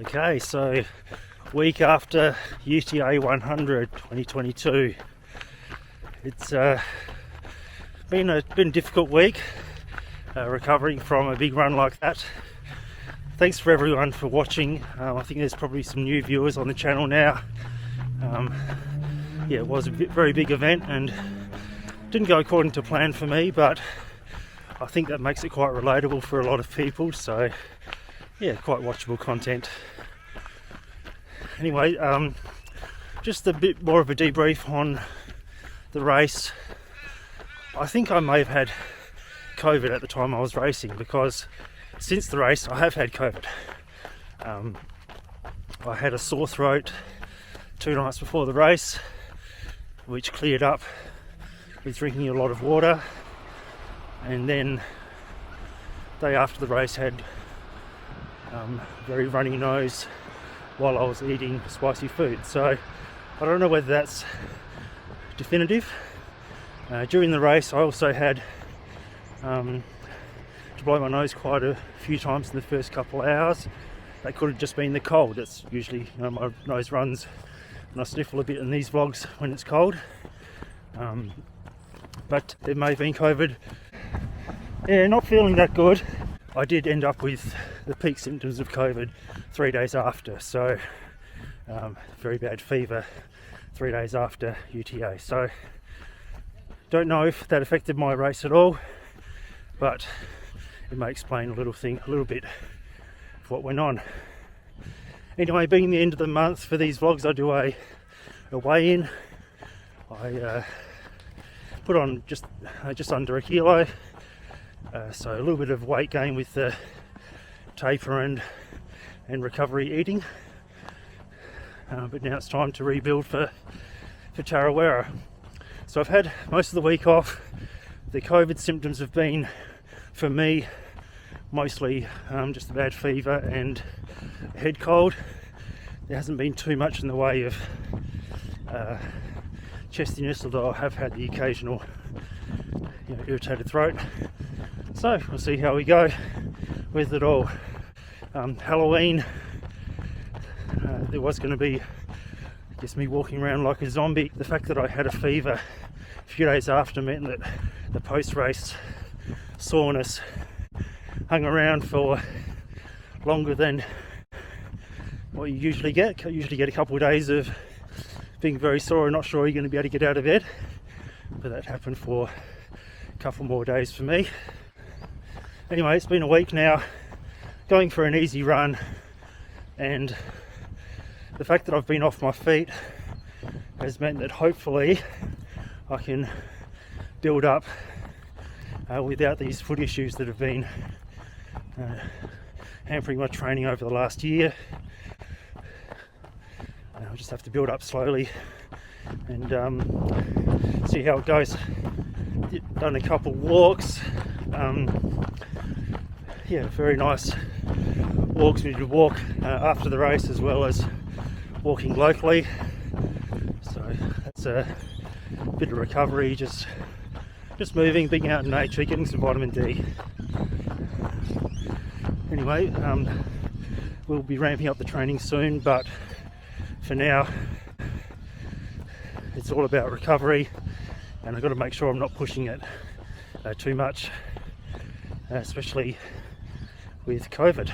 Okay, so week after UTA 100 2022, it's been a difficult week recovering from a big run like that. Thanks for everyone for watching. I think there's probably some new viewers on the channel now. Yeah, it was a very big event and didn't go according to plan for me, but I think that makes it quite relatable for a lot of people, so yeah, quite watchable content. Anyway, just a bit more of a debrief on the race. I think I may have had COVID at the time I was racing, because since the race I have had COVID. I had a sore throat 2 nights before the race, which cleared up with drinking a lot of water, and then day after the race had very runny nose while I was eating spicy food. So I don't know whether that's definitive. During the race I also had to blow my nose quite a few times in the first couple of hours. That could have just been the cold. That's usually, my nose runs and I sniffle a bit in these vlogs when it's cold. But there may have been COVID. Yeah, not feeling that good. I did end up with the peak symptoms of COVID 3 days after, so very bad fever 3 days after UTA. So don't know if that affected my race at all, but it may explain a little bit of what went on. Anyway, being the end of the month for these vlogs, I do a weigh-in. I put on just under a kilo. So a little bit of weight gain with the taper and recovery eating, but now it's time to rebuild for Tarawera. So I've had most of the week off. The COVID symptoms have been, for me, mostly just a bad fever and a head cold. There hasn't been too much in the way of chestiness, although I have had the occasional irritated throat. So we'll see how we go with it all. Halloween, there was going to be, I guess, me walking around like a zombie. The fact that I had a fever a few days after meant that the post-race soreness hung around for longer than what you usually get. You usually get a couple of days of being very sore and not sure you're going to be able to get out of bed, but that happened for a couple more days for me. Anyway, it's been a week now, going for an easy run, and the fact that I've been off my feet has meant that hopefully I can build up without these foot issues that have been hampering my training over the last year. I'll just have to build up slowly and see how it goes. Done a couple walks. Yeah, very nice walks. We did walk after the race as well as walking locally, so that's a bit of recovery, just moving, being out in nature, getting some vitamin D. Anyway, we'll be ramping up the training soon, but for now it's all about recovery, and I've got to make sure I'm not pushing it too much, especially with COVID.